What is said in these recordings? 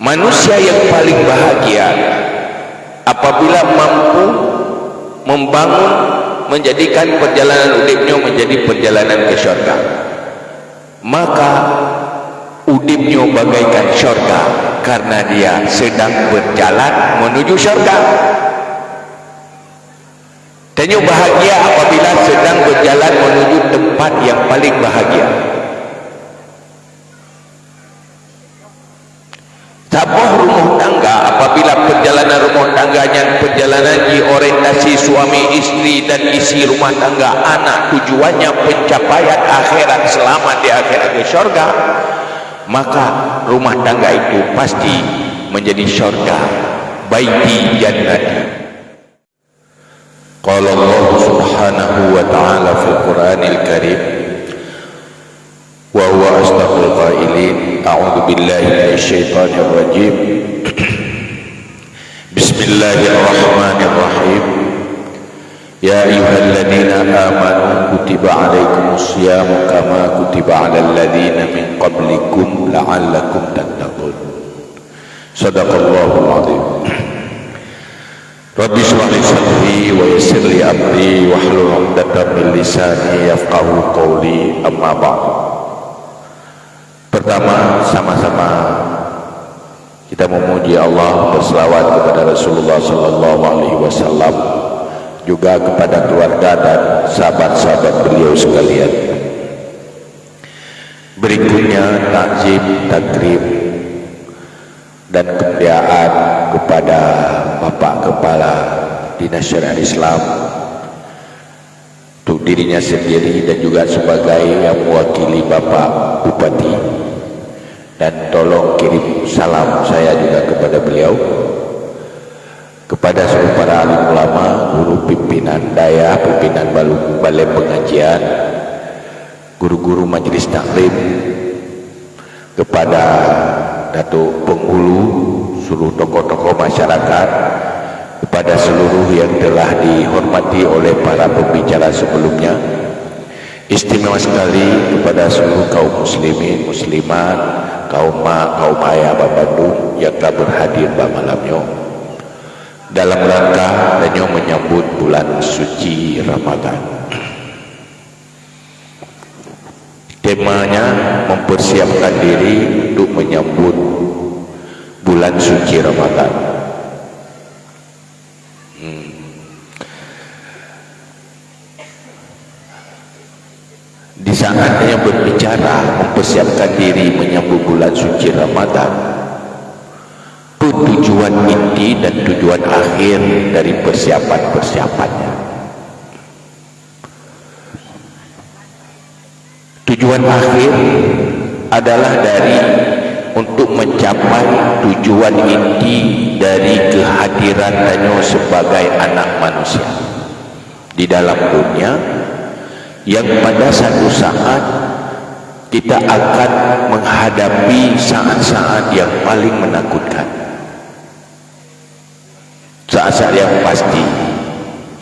Manusia yang paling bahagia apabila mampu membangun, menjadikan perjalanan hidupnya menjadi perjalanan ke syurga. Maka hidupnya bagaikan syurga karena dia sedang berjalan menuju syurga. Dan bahagia apabila sedang berjalan menuju tempat yang paling bahagia. Sebuah rumah tangga apabila perjalanan rumah tangganya perjalanan diorientasi suami istri dan isi rumah tangga anak, tujuannya pencapaian akhirat, selamat di akhirat ke syurga, maka rumah tangga itu pasti menjadi syurga. Baiti jannati. Qala Allah subhanahu wa ta'ala fil Qur'anil Karim wa huwa asdaqul qailin. A'udzu billahi minasyaitonir rajim. Bismillahirrahmanirrahim. Ya ayyuhalladzina amanu kutiba 'alaikumus syamu kama kutiba 'alal ladzina min qablikum la'allakum tattaqun. Shadaqallahul 'adzim. Rabbi shrah li sadri wa yassir li amri wahlul 'uqdatam min lisani yafqahu qawli. Amma ba'd. Pertama, sama-sama kita memuji Allah, berselawat kepada Rasulullah sallallahu alaihi wasallam, juga kepada keluarga dan sahabat-sahabat beliau sekalian. Berikutnya takzim, takrim dan kemuliaan kepada Bapak Kepala Dinas Syariah Islam, untuk dirinya sendiri dan juga sebagai yang mewakili Bapak Bupati, dan tolong kirim salam saya juga kepada beliau, kepada seluruh para alim ulama, guru pimpinan daya, pimpinan balai pengajian, guru-guru majelis taklim, kepada Datuk Penghulu, seluruh tokoh-tokoh masyarakat, kepada seluruh yang telah dihormati oleh para pembicara sebelumnya, istimewa sekali kepada seluruh kaum muslimin, muslimat, kaum mak, kaum ayah Bandung yang telah berhadir pada malamnya dalam rangka dan menyambut bulan suci Ramadan. Temanya mempersiapkan diri untuk menyambut bulan suci Ramadan. Di saatnya berbicara mempersiapkan diri menyambut bulan suci Ramadan, itu tujuan inti dan tujuan akhir dari persiapan-persiapannya. Tujuan akhir adalah dari untuk mencapai tujuan inti dari kehadiran Tanyo sebagai anak manusia di dalam dunia, yang pada satu saat kita akan menghadapi saat-saat yang paling menakutkan, saat-saat yang pasti,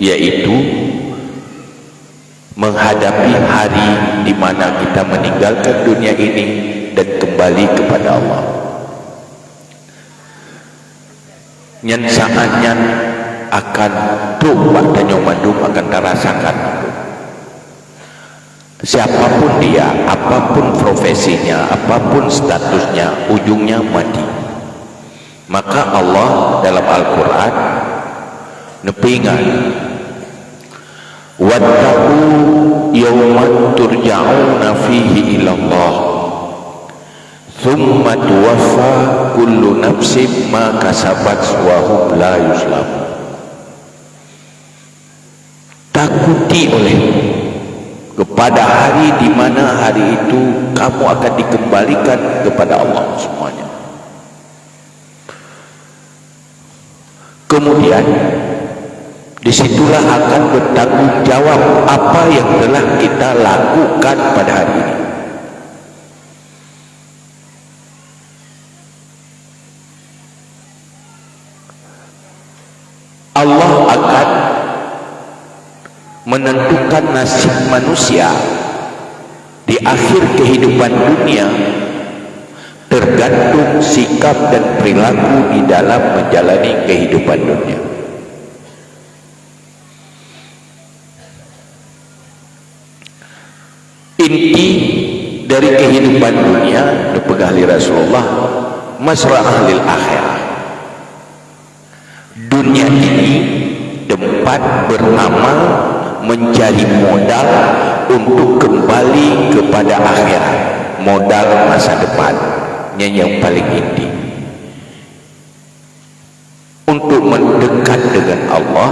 yaitu menghadapi hari di mana kita meninggalkan dunia ini dan kembali kepada Allah. Yang saatnya akan tuh Pak Tanyo Mandum akan terasakan. Siapapun dia, apapun profesinya, apapun statusnya, ujungnya mati. Maka Allah dalam Al-Quran nepingan, wattaqu yawman turja'una fihi ilallah thumma tuwaffa kullu nafsin ma kasabat wa hum la yuzlamun. Takuti olehmu kepada hari di mana hari itu kamu akan dikembalikan kepada Allah semuanya. Kemudian disitulah akan bertanggung jawab apa yang telah kita lakukan pada hari ini. Allah akan menentukan nasib manusia di akhir kehidupan dunia tergantung sikap dan perilaku di dalam menjalani kehidupan dunia. Inti dari kehidupan dunia dipegang oleh Rasulullah, masra'ah lil akhirah. Dunia ini tempat beramal, mencari modal untuk kembali kepada akhirat, modal masa depannya yang paling inti, untuk mendekat dengan Allah,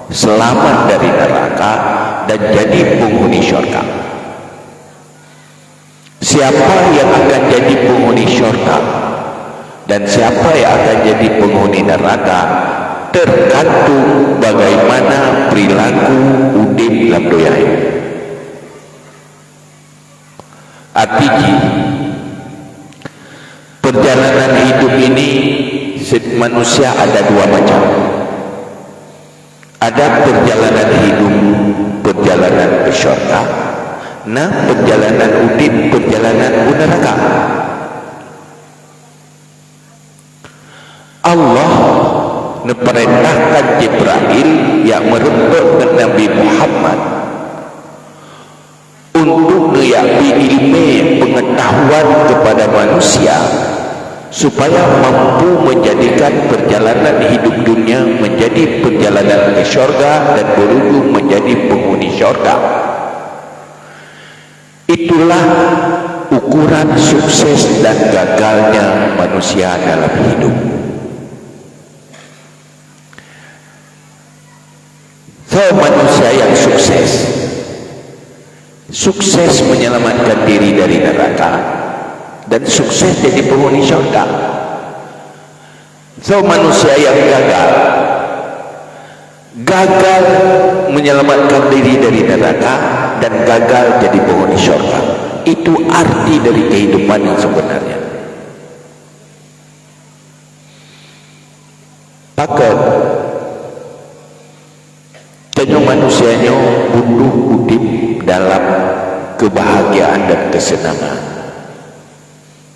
selamat dari neraka, dan jadi penghuni syurga. Siapa yang akan jadi penghuni syurga dan siapa yang akan jadi penghuni neraka tergantung bagaimana perilaku udip dalam dunia ini. Artinya perjalanan hidup ini manusia ada dua macam. Ada perjalanan hidup, perjalanan ke syurga, nah perjalanan udip, perjalanan ke neraka. Allah memerintahkan Jibril yang merempet Nabi Muhammad untuk menyapi ilmu pengetahuan kepada manusia supaya mampu menjadikan perjalanan hidup dunia menjadi perjalanan ke syurga dan berujung menjadi penghuni syurga. Itulah ukuran sukses dan gagalnya manusia dalam hidup. Manusia yang sukses menyelamatkan diri dari neraka dan sukses jadi penghuni syurga. Manusia yang gagal menyelamatkan diri dari neraka dan gagal jadi penghuni syurga. Itu arti dari kehidupan yang sebenarnya. Pakat Tanya manusianya butuh udip dalam kebahagiaan dan kesenangan,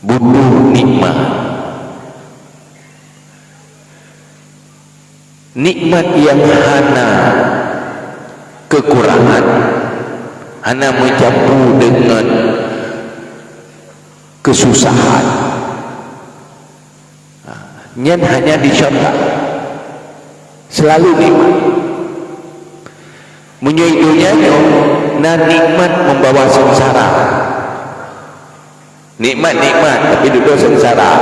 butuh nikmat. Nikmat yang hana kekurangan, hana mencampur dengan kesusahan, nyan hanya di syurga selalu nikmat. Menyuidunya nah nikmat membawa sengsara, nikmat tapi duduk sengsara.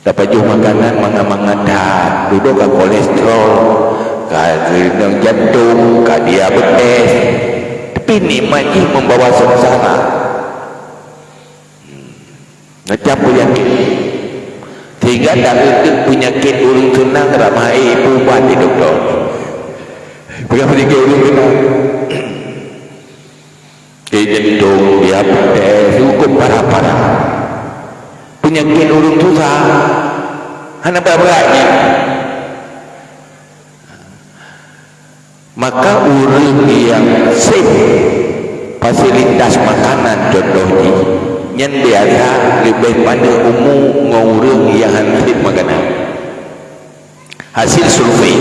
Dapat jual makanan mangan dah duduk ke kolesterol, ke jantung, ke diabetes, tapi nikmat ini membawa sengsara. Macam penyakit, sehingga tak ada penyakit urung senang ramai ubat di doktor. Penyakit urung senang, jantung, diabetes, cukup parah-parah. Penyakit urung susah, hanya berat-beratnya. Maka urang yang safe fasilitas makanan contohnya yang biasa lebih pada umum ngurang yang hansip makanan. Hasil survei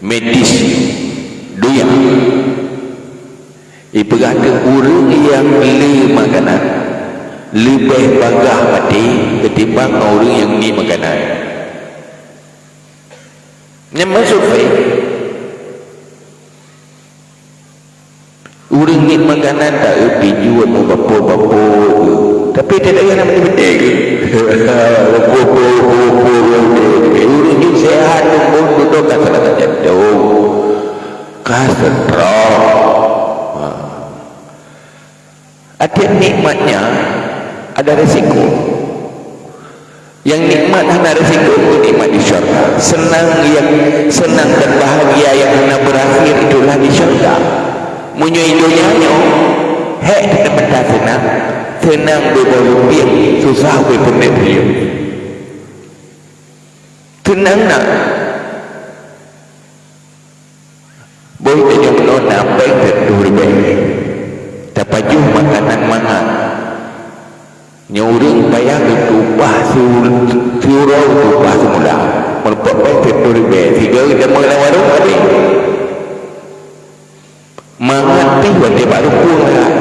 medis dunia ibarat urang yang beli makanan lebih bangga mati ketimbang orang yang ni makanan. Yang survei orang ni makanan tak pinju atau bapa-bapa, tapi tidak ada nama betul. Orang ni sehat umur duduk kat serangan jantung, kolesterol. Ada nikmatnya, ada resiko. Yang nikmat hanya resiko itu nikmat di syurga. Senang dan bahagia yang hanya berakhir itulah di syurga. Menyuidunya tidak benda senang berberumpian, susah berpenerian. Tenang nak boleh tanya menolak baik dan lebih baik. Dapat jumpa makanan mangan tiuro tu bah semula melpot baik teori be tiga kita mengenal warung tadi mangat wate baru kurang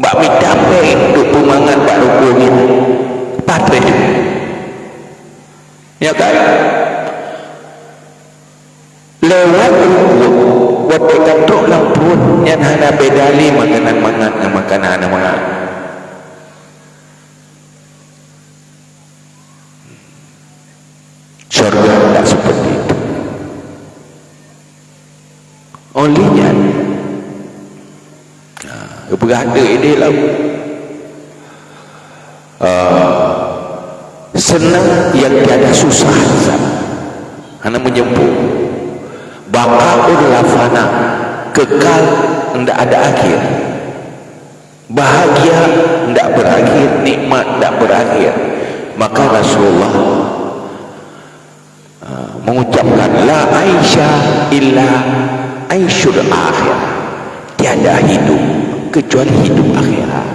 bak mi capek duk pemangat baru kurang patre ya kan lewat wate katok lampun yang hana bedali makanan mangat dengan makanan hana mangat surga tak seperti itu olehnya berada ini lah senang yang tiada susah hanya menyembuh baqaul lafana kekal tidak ada akhir bahagia tidak berakhir nikmat tidak berakhir maka Rasulullah mengucapkan la aisha illa aisyul akhir tiada hidup kecuali hidup akhirat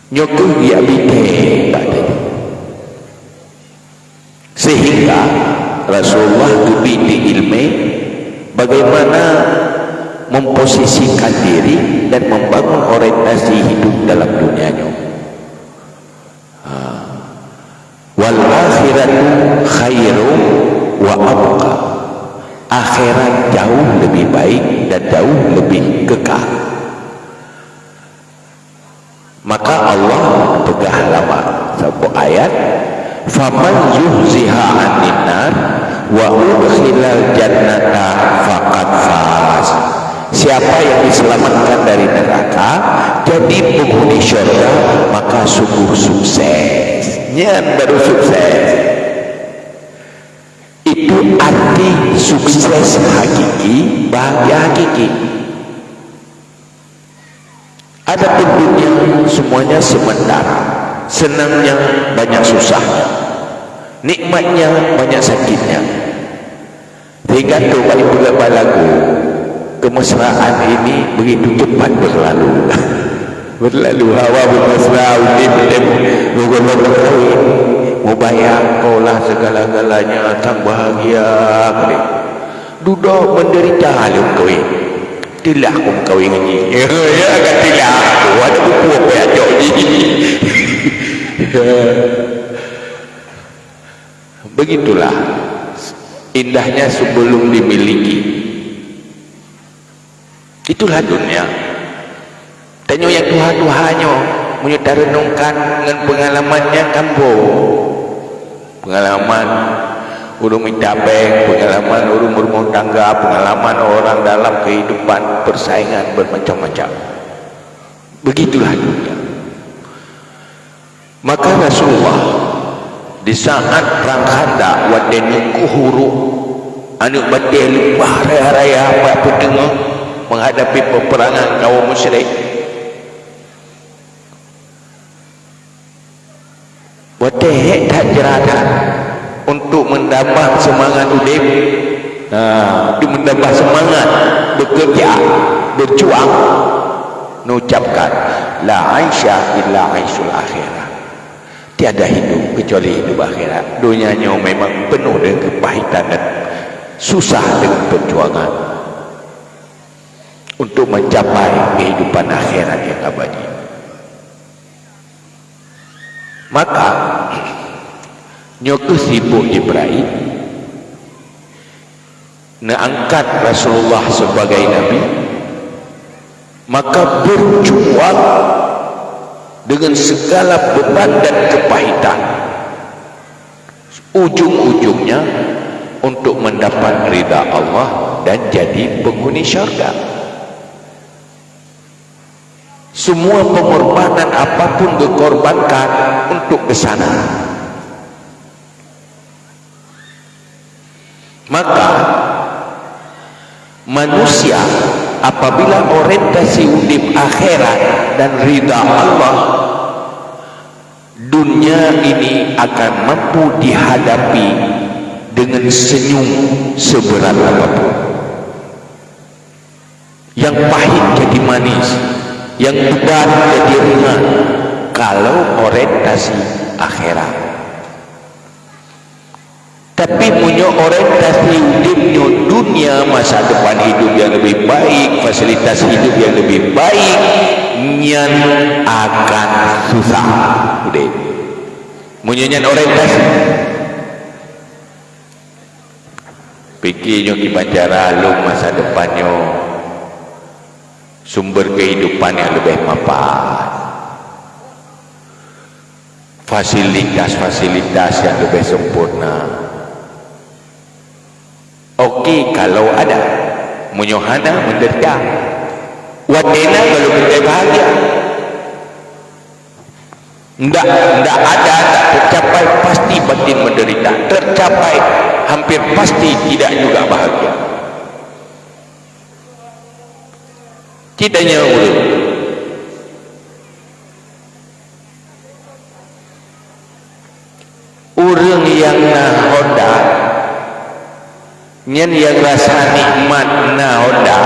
nyokong dia bite padanya sehingga Rasulullah dibiti ilmu bagaimana memposisikan diri dan membangun orientasi hidup dalam dunianya wal akhiratu khairum wa abqa akhirat jauh lebih baik dan jauh lebih kekal maka Allah pegah lama satu ayat faman zuhziha 'anil nar wa udkhilal jannata faqad faz siapa yang diselamatkan dari neraka jadi penghuni syurga maka sungguh sukses nyan baru sukses itu arti sukses hakiki bahagia hakiki ada dunia semuanya sementara senangnya banyak susahnya nikmatnya banyak sakitnya sehingga tu balik beberapa lagu kemesraan ini begitu cepat berlalu berlalu hawa bermesra udip bergolong berkawin mau bayar kau lah segala-galanya tak bahagia duduk menderita halim kawin tilah kau kawin ini ya kan tilah aku ada buku apa yang jauh ni begitulah indahnya sebelum dimiliki itulah dunia tanya yang Tuhan-Tuhannya menyerta renungkan dengan pengalamannya kambo pengalaman urung minta bank pengalaman urung berumah tangga pengalaman orang dalam kehidupan persaingan bermacam-macam begitulah dunia maka Rasulullah di saat perang Khandaq wadenu kuhuru anu batil bahaya-raya apa tengah menghadapi peperangan kaum musyrik wadeh tak jeratan untuk menambah semangat udip untuk menambah semangat bekerja berjuang mengucapkan la aisha illa aisyul akhirah tiada hidup kecuali hidup akhirat dunianya memang penuh dengan kepahitan dan susah dengan perjuangan untuk mencapai kehidupan akhirat yang abadi maka nyoku sibuk Jibril angkat Rasulullah sebagai Nabi maka berjuang dengan segala beban dan kepahitan ujung-ujungnya untuk mendapat ridha Allah dan jadi penghuni syurga semua pengorbanan apapun dikorbankan untuk ke sana maka manusia apabila orientasi hidup akhirat dan ridha Allah dunia ini akan mampu dihadapi dengan senyum seberat apapun yang pahit jadi manis yang beban jadi ringan kalau orientasi akhirat. Tapi punya orientasi hidupnya dunia, masa depan hidup yang lebih baik, fasilitas hidup yang lebih baik, nyan akan susah. Udah munyanyian orientasi pikirnya gimana lu masa depannya sumber kehidupan yang lebih mapan, fasilitas-fasilitas yang lebih sempurna. Okey kalau ada, munyohana menderita, wadena kalau kita bahagia. Tidak ada, tak tercapai, pasti batin menderita. Tercapai, hampir pasti tidak juga bahagia. Kitanya urut orang yang nahoda nyen yang rasa nikmat nahoda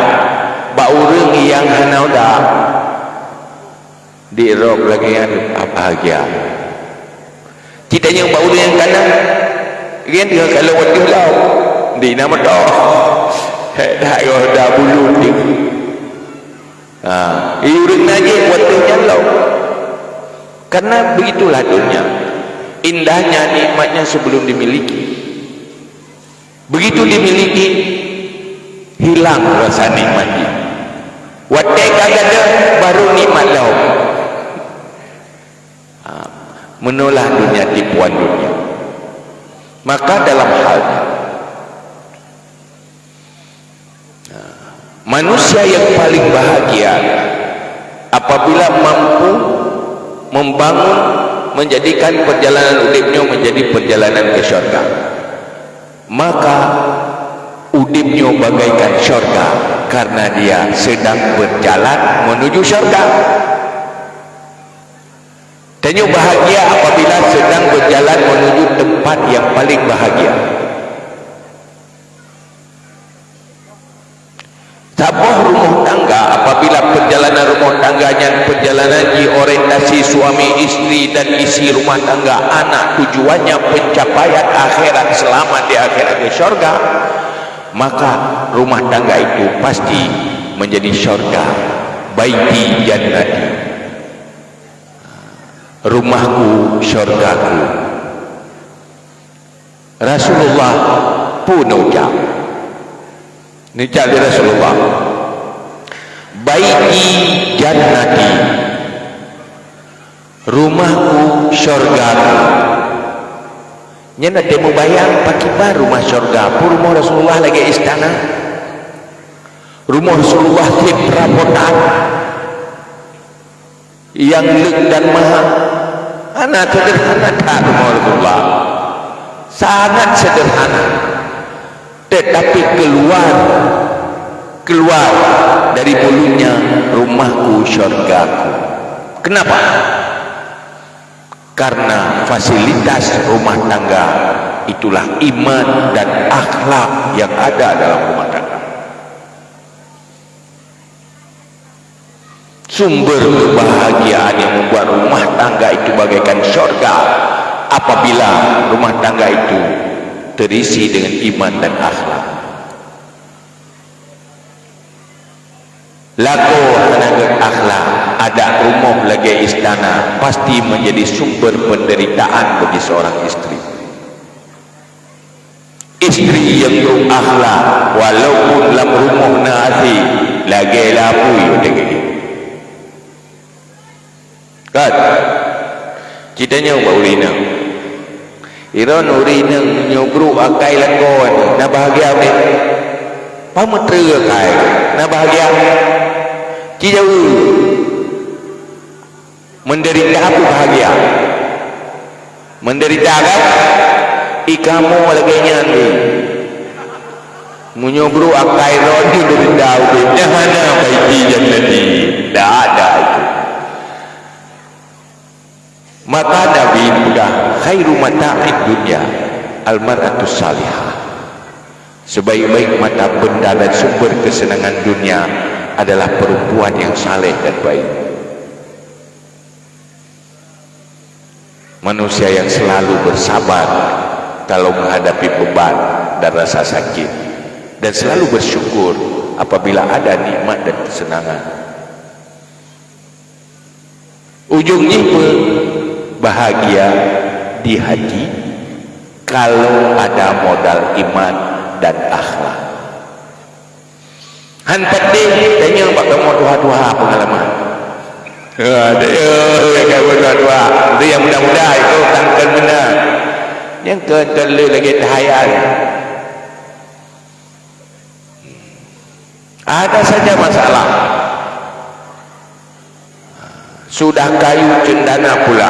ba orang yang nahoda di rob lagi yang bahagia. Kitanya ba orang yang kanan kan dia kalau waktu lau di nama toh dah dah bulu dia urang aja waktunya lau, karena begitulah dunia, indahnya nikmatnya sebelum dimiliki, begitu dimiliki hilang rasa nikmatnya. Waktu kagak baru nikmat lau, menolak dunia, tipuan dunia. Maka dalam hal manusia yang paling bahagia apabila mampu membangun, menjadikan perjalanan hidupnya menjadi perjalanan ke syurga. Maka hidupnya bagaikan syurga karena dia sedang berjalan menuju syurga. Tanya bahagia apabila sedang berjalan menuju tempat yang paling bahagia. Sebuah rumah tangga apabila perjalanan rumah tangganya perjalanan di orientasi suami istri dan isi rumah tangga anak, tujuannya pencapaian akhirat, selamat di akhirat di syurga, maka rumah tangga itu pasti menjadi syurga. Baiti jannati, rumahku syurgaku. Rasulullah pun ucap, ini cakap Rasulullah, baiti jannati, rumahku syurgaku. Nyana dia mau bayang pakai baru rumah syurga pun rumah Rasulullah lagi istana, rumah Rasulullah di perabotan yang leg dan mahal. Anak sederhana tak rumah Rasulullah, sangat sederhana, tetapi keluar dari mulutnya, rumahku syurgaku. Kenapa? Karena fasilitas rumah tangga itulah iman dan akhlak yang ada dalam rumah tangga. Sumber kebahagiaan yang membuat rumah tangga itu bagaikan syurga apabila rumah tangga itu terisi dengan iman dan akhlak. Lako tenaga akhlak, ada rumah lagi istana, pasti menjadi sumber penderitaan bagi seorang istri. Istri yang berakhlak walaupun dalam rumah nasi lagi lapui kan citanya ubah urina iron urina nyobru akai lakon na bahagia ni pametra kai na bahagia kijau menderita apa bahagia menderita kan ikamu lagi nyanyi menyobru akai ron menderita ubahnya hana baiki jannati tak ada itu. Maka Nabi mudah khairu mata'id dunya al-mar'atus salihah, sebaik-baik mata benda dan sumber kesenangan dunia adalah perempuan yang saleh dan baik, manusia yang selalu bersabar kalau menghadapi beban dan rasa sakit, dan selalu bersyukur apabila ada nikmat dan kesenangan. Ujungnya bahagia di hati kalau ada modal iman dan akhlak. Hantar deh tanya pak kamu dua-dua pengalaman. Ada yang berdua-dua. Itu yang muda-muda itu tangkan benar. Yang kedua lagi tahayal. Ada saja masalah. Sudah kayu cendana pula.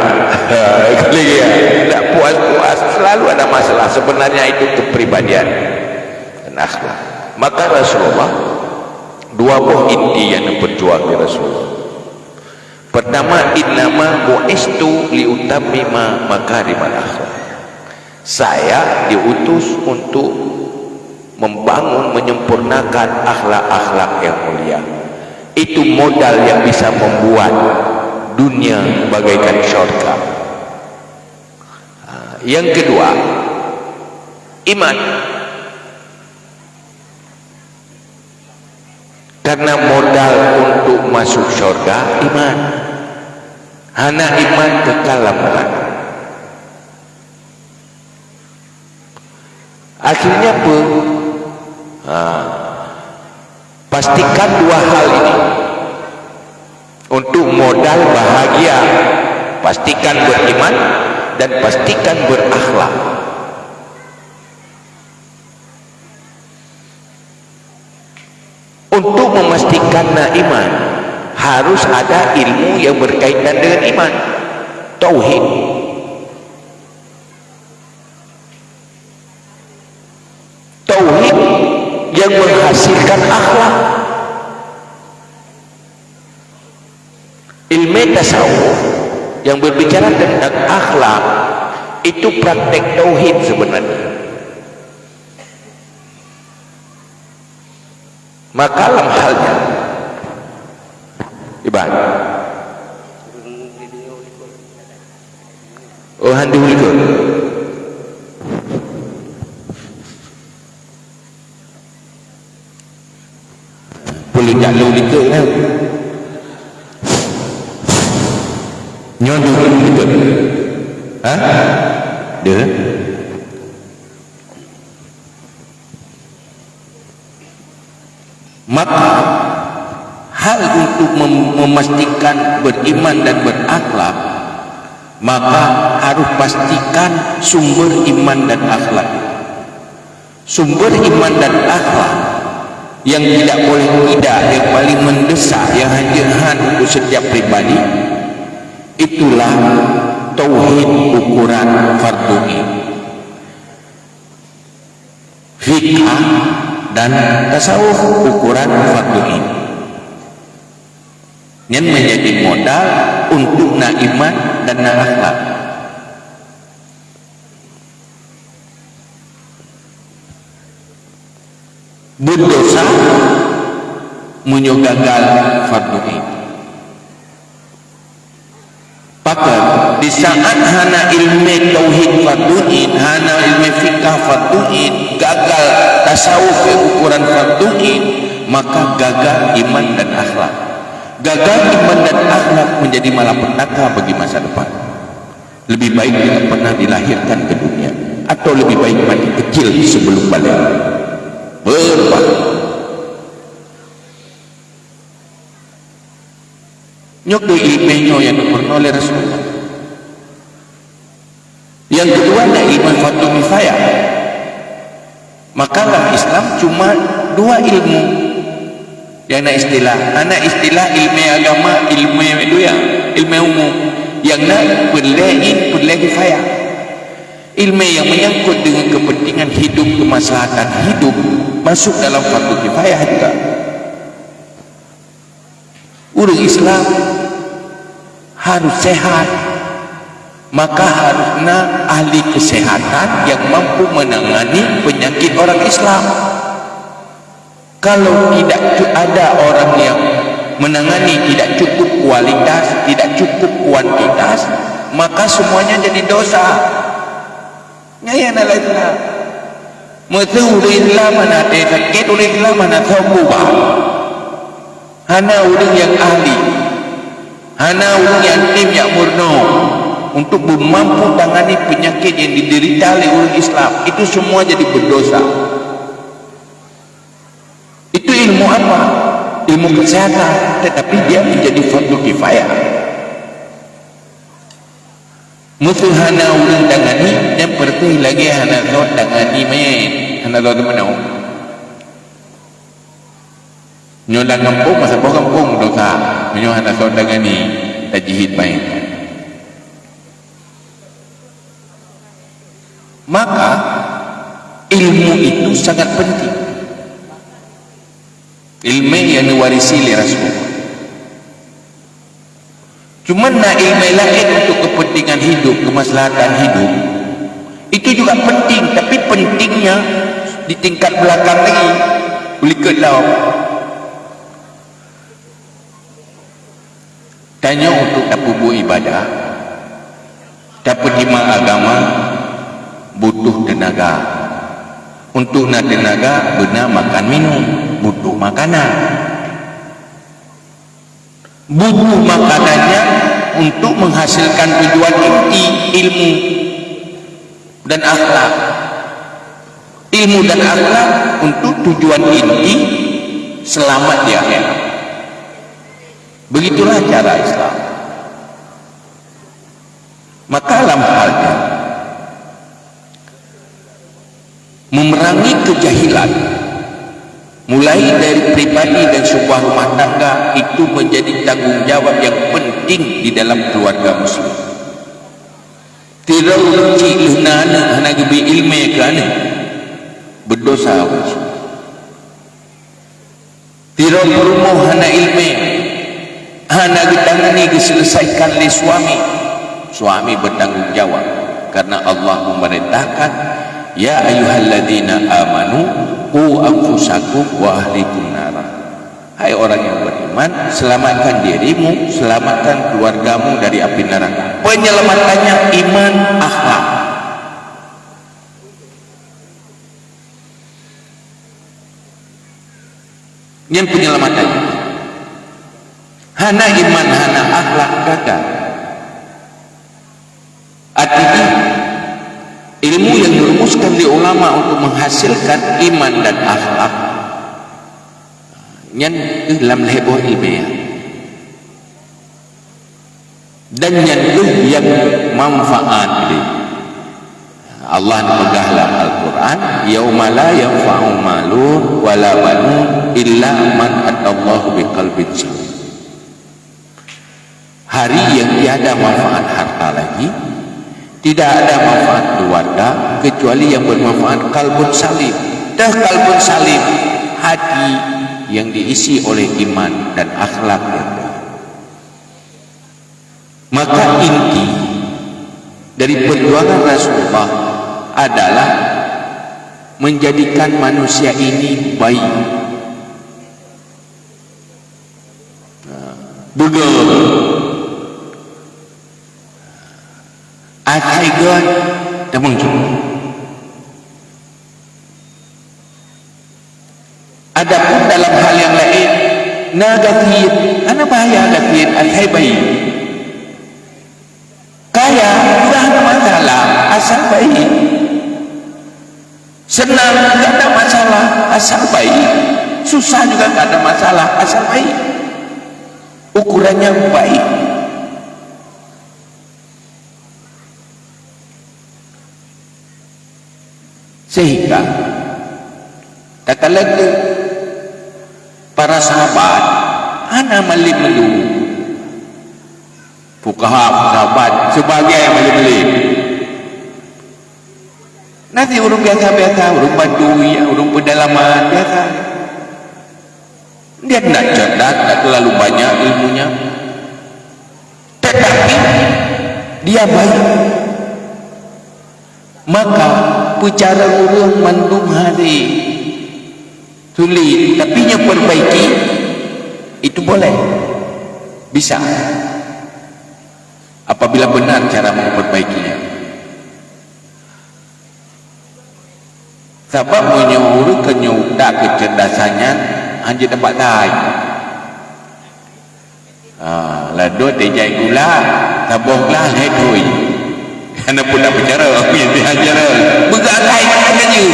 Tidak puas-puas, selalu ada masalah. Sebenarnya itu kepribadian dan akhlak. Maka Rasulullah dua buah inti yang berjuang di Rasulullah. Pertama, innama bu'istu liutammima makarimal akhlak. Saya diutus untuk membangun, menyempurnakan akhlak-akhlak yang mulia. Itu modal yang bisa membuat dunia bagaikan syurga. Yang kedua, iman. Karena modal untuk masuk syurga iman. Hana iman kekal neraka. Akhirnya apa? Pastikan dua hal ini untuk modal bahagia. Pastikan beriman dan pastikan berakhlak. Untuk memastikan iman harus ada ilmu yang berkaitan dengan iman, tauhid. Tauhid yang menghasilkan akhlak. Ilmu tasawuf yang berbicara tentang akhlak itu praktek tauhid sebenarnya. Maka dalam halnya ibadah. Oh handu ikut. Boleh jalur ikut kan? Nyondo ikut. Hah? Dia? Maka hal untuk memastikan beriman dan berakhlak, maka harus pastikan sumber iman dan akhlak. Sumber iman dan akhlak yang tidak boleh tidak, yang paling mendesak, yang hajahan untuk setiap pribadi, itulah tauhid ukuran fardu ain, fikih dan tasawuf ukuran fardu ain. Yang menjadi modal untuk iman dan akhlak. Berdosa menyogagal fardu ain. Pakat di saat hana ilmu tauhid fardu ain, hana ilmu fikih fardu ain, gagal tasawuf ukuran fardu ain, maka gagal iman dan akhlak. Gagal iman dan akhlak menjadi malapetaka bagi masa depan. Lebih baik tidak pernah dilahirkan ke dunia, atau lebih baik mati kecil sebelum balik. Berbahaya. Nyok do ilmenyo yang pernah oleh Rasulullah. Yang kedua ada ilmu fardu kifayah. Maka dalam Islam cuma dua ilmu yang anak istilah ilmu agama, ilmu dunia, ilmu umum. Yang perlu kifayah. Ilmu yang menyangkut dengan kepentingan hidup, kemaslahatan hidup, masuk dalam fardu kifayah juga. Orang Islam harus sehat, maka harusnya ahli kesehatan yang mampu menangani penyakit orang Islam. Kalau tidak ada orang yang menangani tidak cukup kualitas, tidak cukup kuantitas, maka semuanya jadi dosa. Ngayan Islam. Matu Islam mana sakit Islam mana taubat. Hana orang yang ahli, hana orang yang tim yang murno untuk mampu tangani penyakit yang diderita oleh orang Islam. Itu semua jadi berdosa. Itu ilmu apa? Ilmu kesehatan, tetapi dia menjadi fardu kifayah. Musuh hana ulun tangani dan pertih lagi hana zat tangani main. Hana zat mana? Nyolang kampung masa bawa kampung dosa. Menyo hana zat tangani tajihid main. Maka ilmu itu sangat penting. Ilmu yang diwarisi oleh Rasulullah. Cuma nak ilmu lain untuk kepentingan hidup, kemaslahatan hidup, itu juga penting. Tapi pentingnya di tingkat belakang lagi. Berikut lah. Tanya untuk dapat buat ibadah, dapat hima agama, butuh tenaga. Untuk nak tenaga, benar makan minum, butuh makanan. Butuh makanannya untuk menghasilkan tujuan inti ilmu dan akhlak. Ilmu dan akhlak untuk tujuan inti selamat di akhirat. Begitulah cara Islam. Maka dalam halnya memerangi kejahilan, mulai dari pribadi dan sebuah rumah tangga, itu menjadi tanggung jawab yang penting di dalam keluarga muslim. Tidak uji luhna hana gebi ilmu kerana berdosa. Tidak berumuh hana ilmu, hana ditangani diselesaikan oleh suami. Suami bertanggung jawab karena Allah memerintahkan, ya ayyuhalladzina amanu qu anfusakum wa ahlikum nara. Hai orang yang beriman, selamatkan dirimu, selamatkan keluargamu dari api neraka. Penyelamatannya iman, akhlak. Yang penyelamatannya hana iman, hana akhlak gagal. Artinya ilmu yang dirumuskan di ulama untuk menghasilkan iman dan akhlak yang dalam heboh ilmiah dan yang manfaat ini. Allah megahlah Al-Quran, yauma la yanfa'u malun wala banun illa man atallahu biqalbin salim. Hari yang tiada manfaat harta lagi, tidak ada manfaat keluarga kecuali yang bermanfaat kalbun salim. Dah kalbun salim, hati yang diisi oleh iman dan akhlak yang baik. Maka inti dari perjuangan Rasulullah adalah menjadikan manusia ini baik. Begitu. Atai God tak mungkin. Adapun dalam hal yang lain, negatif, ana bahaya negatif, atai baik. Kaya sudah ada masalah, asal baik. Senang tidak ada masalah, asal baik. Susah juga tidak ada masalah, asal baik. Ukurannya baik. Sehingga tatkala para sahabat ana mali melu fuqaha sahabat sebagai meli nanti urung biasa-biasa, urung badui, urung pedalaman biasa. Dia tidak cerdas, tidak terlalu banyak ilmunya, tetapi dia baik. Maka bicara urang mandum hari sulit, tapi nya perbaiki itu boleh, bisa apabila benar cara memperbaikinya. Sebab menyuruh kenyudak kecerdasannya hanya dapat lain. Lalu tejai gula tabunglah ledoi. Karena pun tak bicara, dia ajar begalai katanya.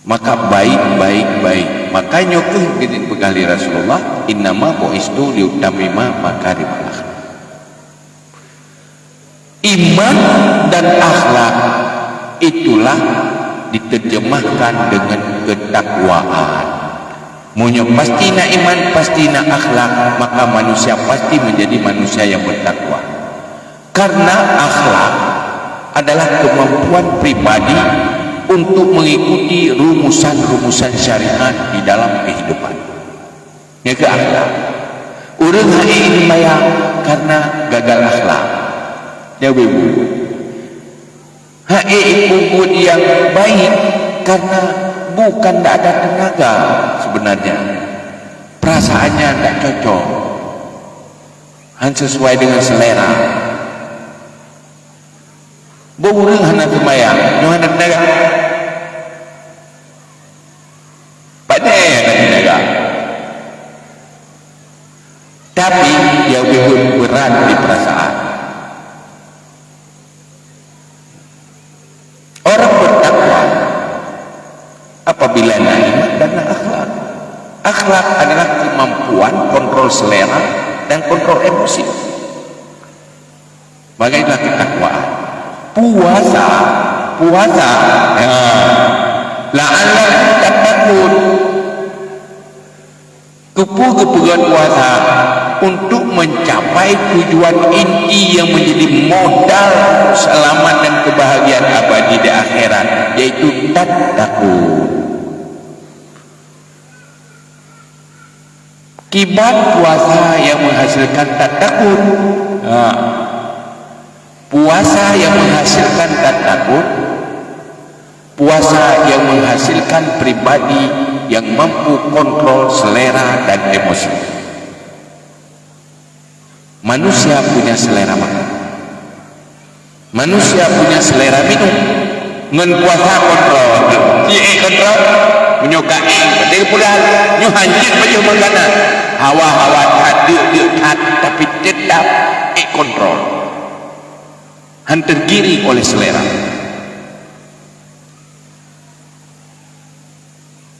Maka baik. Makanya kita pegali Rasulullah, innama bu'istu liutamima makarimul akhlak. Iman dan akhlak itulah diterjemahkan dengan ketakwaan. Munya pasti nak iman, pasti nak akhlak, maka manusia pasti menjadi manusia yang bertakwa. Karena akhlak adalah kemampuan pribadi untuk mengikuti rumusan-rumusan syariat di dalam kehidupan. Ya ke akhlak. Orang hari ini maya karena gagal akhlak. Ya ibu. Ibu yang baik karena bukan tak ada tenaga sebenarnya. Perasaannya tak cocok. Hanya sesuai dengan selera. Borang hana kemayang, hana tenaga. Pandai hana tenaga. Tapi dia berat di perasaan. Orang bertakwa apabila nak iman dan nak akhlak. Akhlak adalah kemampuan kontrol selera dan kontrol emosi. Bagaimana ketakwaan? Puasa la'alla tak takut kepugan puasa untuk mencapai tujuan inti yang menjadi modal selamat dan kebahagiaan abadi di akhirat, yaitu tak takut. Kibat puasa yang menghasilkan tak takut. Puasa yang menghasilkan tak takut, puasa yang menghasilkan pribadi yang mampu kontrol selera dan emosi. Manusia punya selera makan, manusia punya selera minum. Ngan puasa kontrol, kontrol menyukai, betul pula nyuhanjir baju makanan, hawa-hawa tak tapi tetap kontrol. Tergiring oleh selera.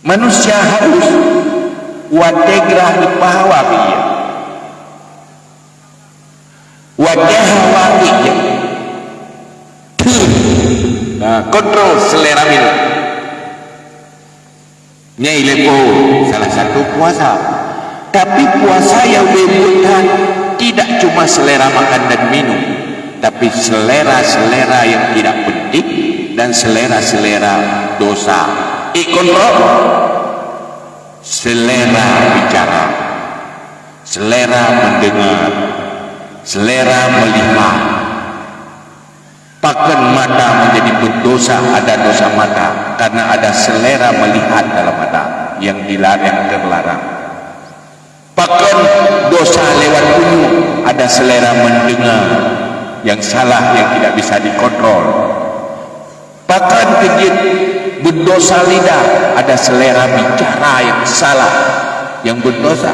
Manusia harus wategrah dipahawa dia. Watehawa dia. Kontrol selera minum. Nyai lepo salah satu puasa. Tapi puasa yang dibutuhkan tidak cuma selera makan dan minum, tapi selera-selera yang tidak penting dan selera-selera dosa. Kontrol selera bicara, selera mendengar, selera melihat. Pakan mata menjadi berdosa, ada dosa mata karena ada selera melihat dalam mata yang dilarang, terlarang. Pakan dosa lewat bunyi, ada selera mendengar yang salah, yang tidak bisa dikontrol. Bahkan kejit berdosa lidah, ada selera bicara yang salah, yang berdosa.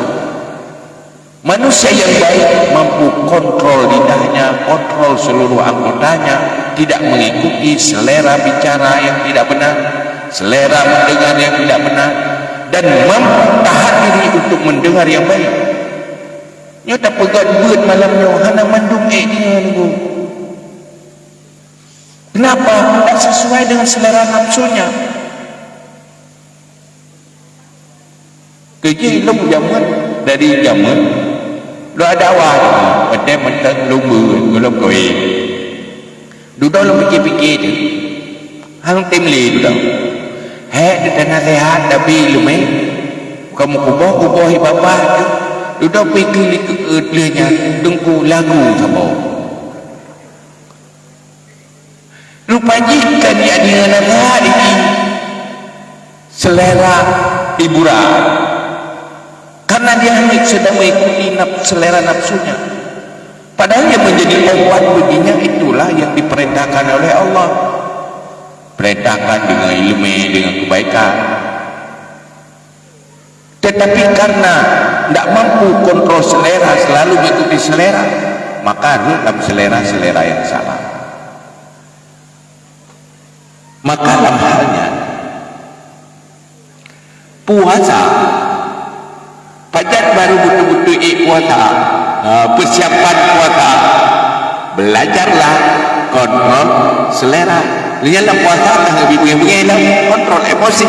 Manusia yang baik mampu kontrol lidahnya, kontrol seluruh anggotanya, tidak mengikuti selera bicara yang tidak benar, selera mendengar yang tidak benar, dan mampu tahan diri untuk mendengar yang baik. Nyo tak pegat buat malamnya hana mandung dia niku. Kenapa? Tak sesuai dengan selera nafsunya. Kerja ilmu zaman dari zaman lo ada awal pada mentang lumbu kalau koi duduk lo fikir-fikir tu hang temli duduk dia tanah sehat tapi lume kamu kubah bapa tu duduk fikir dia dengku lagu sama lu pajikan dia dengan hari selera hiburan, karena dia hanya sedang mengikuti selera nafsunya. Padahal yang menjadi obat baginya itulah yang diperintahkan oleh Allah. Perintahkan dengan ilmu, dengan kebaikan. Tetapi karena tidak mampu kontrol selera, selalu mengikuti selera, maka dalam selera-selera yang salah. Maka dalam halnya puasa, pajak baru betul-betul puasa, persiapan puasa, belajarlah kontrol selera. Dalam puasa tak lebih begini, kontrol emosi.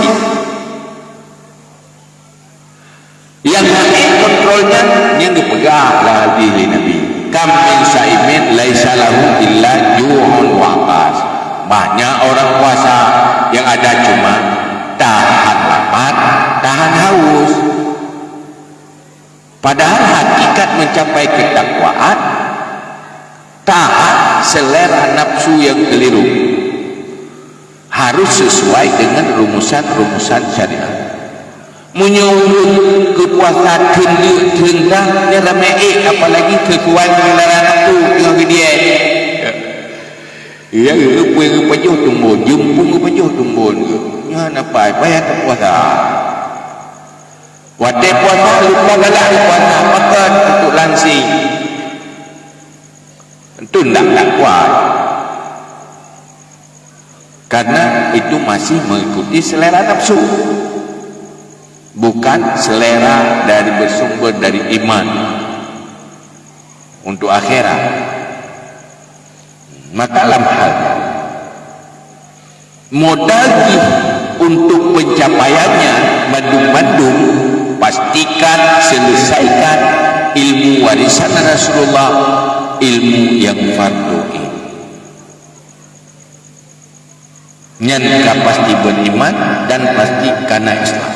Yang lain kontrolnya yang dipegahlah diri Nabi. Kam min saimin laisa lahu illa ju'un wa qas. Banyak orang puasa yang ada cuma tahan lapar, tahan haus. Padahal hakikat mencapai ketakwaan tahan selera nafsu yang keliru, harus sesuai dengan rumusan-rumusan syariat. Menyuruh kepuasan tendang dia ramai, apalagi kekuatan selera nafsu dengan dia. Ya, pejuh tumbun, jumpung pejuh tumbun. Ya, nampak payah kepuasan. Waktu puasa lupa galak puasa makan untuk langsing. Itu tak kuat. Karena itu masih mengikuti selera nafsu, bukan selera dari bersumber dari iman untuk akhirat. Maka dalam hal modal untuk pencapaiannya mandum-mandum, pastikan selesaikan ilmu warisan Rasulullah, ilmu yang fardu ain. Nyan pasti beriman dan pasti karena Islam.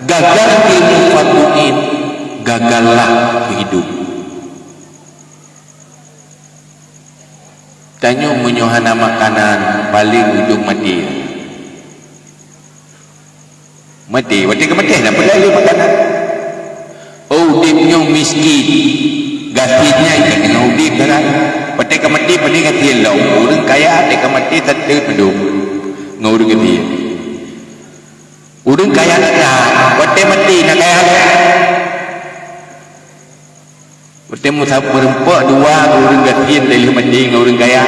Gagal ilmu fardu ain, gagallah hidup. Tanya menyohana makanan paling ujung mati. Mati, waktu kematian apa lagi makanan? Oh, udipnya miskin, gasitnya ikan dengan udip kan? Waktu kematian pada gatil lah. Orang kaya, waktu kematian tak terpeduk. Ngurung gatil. Orang kaya nak, waktu mati nak kaya lah. Waktu musab berempat dua, orang gatil dari mati ngurung kaya.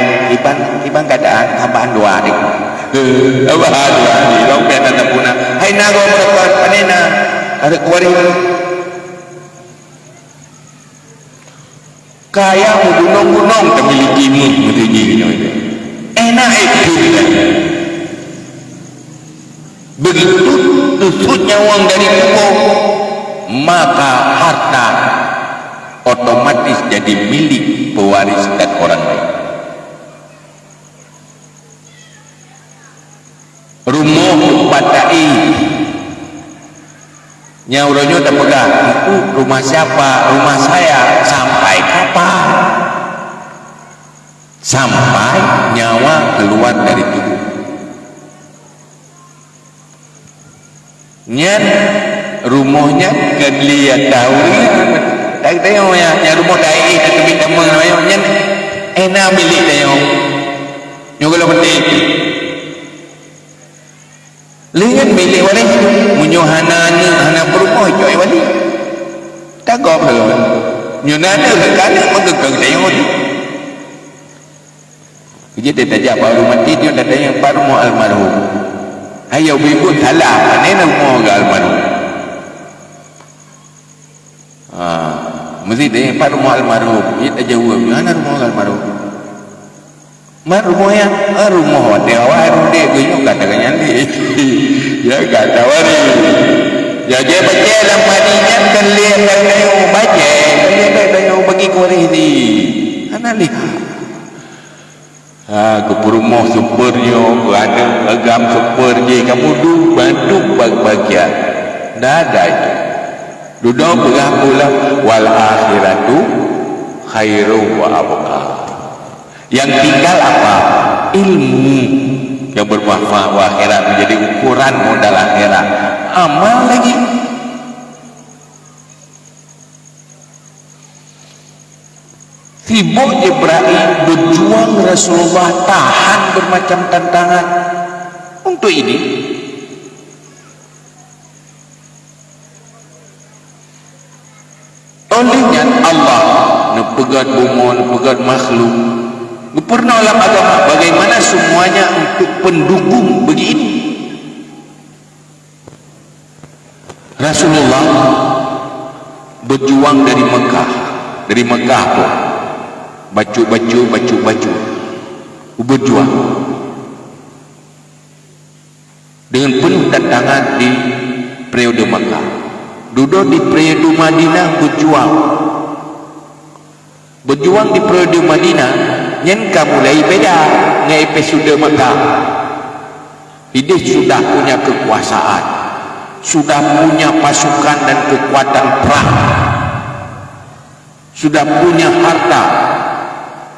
Ibang keadaan tambahan dua ni. Tambahan dua ni. Orang biasa tak punah. Hai nago melakukan panena ada kuari kaya gunung-gunung tak miliki ilmu enak itu begitu tusuknya uang dari kubur, maka harta otomatis jadi milik pewaris dan orang lain. Rumah patai nyauronyo tak pegang itu rumah siapa, rumah saya. Sampai kapan? Sampai nyawa keluar dari tubuh. Nyan rumahnya kedliat tahu tak tahu ya rumah dai tak tepi temang nyan enak milik tahu nyogolo penting lihat milik wali menyohana hana berumah joy wali tak gop lalu nyonana lekana menggegeng tayong dia tajak baru mati dia datang pak rumah almarhum ayo ibu salah panena rumah almarhum mesti dia pak rumah almarhum dia tak jawab mana rumah almarhum mar rumahnya rumah dia awak dia gunyuk katakan nanti ya kata wari ya dia baca dalam hatinya kan lihat kayu baca kayu bagi kuari ini ana lihat ke rumah supernya ada agam super je kamu bantu bagian dah ada itu duduk berapa wal akhiratu khairu wa abqa. Yang tinggal apa? Ilmu. yang bermanfaat akhirat menjadi ukuran modal akhirat. Amal lagi. Sibuk Jibril berjuang, Rasulullah tahan bermacam tantangan untuk ini. Olehnya Allah nepegat bumi, nepegat makhluk, pernah dalam agama bagaimana semuanya untuk pendukung begini. Rasulullah berjuang dari Mekah pun baju berjuang dengan penuh tantangan di periode Mekah. Duduk di periode Madinah berjuang di periode Madinah yang mulai beda dengan episode Mekah. Dia sudah punya kekuasaan, sudah punya pasukan dan kekuatan perang, sudah punya harta,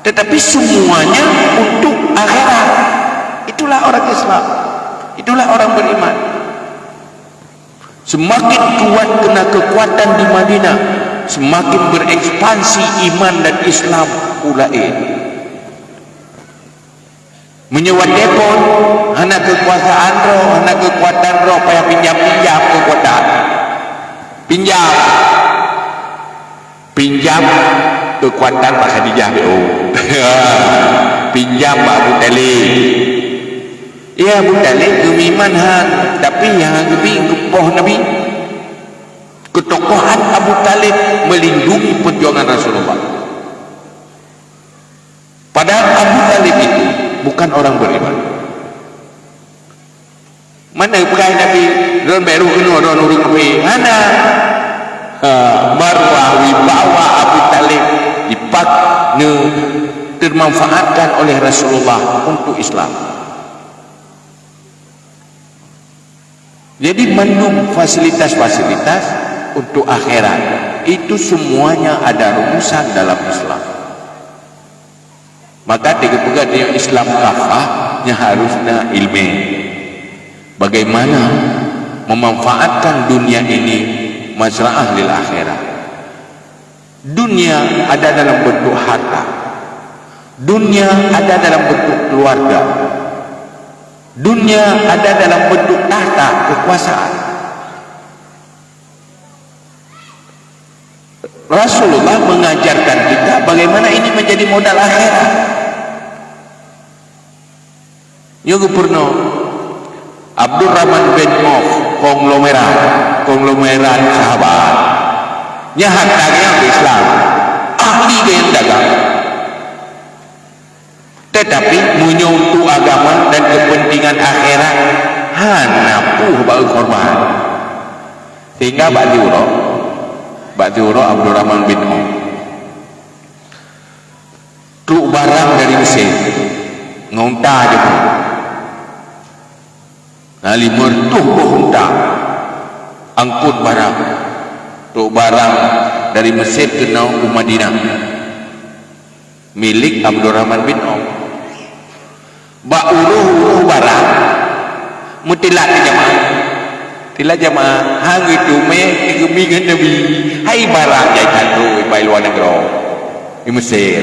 tetapi semuanya untuk akhirat. Itulah orang Islam, itulah orang beriman. Semakin kuat kena kekuatan di Madinah, semakin berekspansi iman dan Islam pula menyewa depot, anak kekuasaan roh, anak kekuatan roh, payah pinjam kekuatan, pinjam kekuatan Pak Khadijah pinjam Pak Abu Talib. Ya Abu Talib kemiman tapi yang lebih kepoh Nabi, ketokohan Abu Talib melindungi perjuangan Rasulullah. Padahal Abu Talib itu bukan orang beriman. Mana pegai Nabi ron beru kena ron urung Nabi mana marwah wibawa Abu Talib dipak termanfaatkan oleh Rasulullah untuk Islam. Jadi mendung fasilitas-fasilitas untuk akhirat itu semuanya ada rumusan dalam Islam. Maka tiga-tiga yang Islam kafahnya harusnya ilmu. Bagaimana memanfaatkan dunia ini mazra'ah lil akhirat. Dunia ada dalam bentuk harta, dunia ada dalam bentuk keluarga, dunia ada dalam bentuk tahta kekuasaan. Rasulullah mengajarkan kita bagaimana ini menjadi modal akhirat. Yang pernah Abdurrahman bin Auf konglomerat sahabat nyahat dagang Islam, ahli gaya dagang, tetapi menyuntuh agama dan kepentingan akhirat hanapuh bau korban, sehingga Ba'diuro Abdurrahman bin Auf truk barang dari Mesir ngonta aja pun nali mertuh ngonta angkut barang, truk barang dari Mesir ke Madinah milik Abdurrahman bin Auf. Ba'uruh barang mutilat jamaah hang itu digemi dengan Nabi hai barang jajan tu by luar negara di Mesir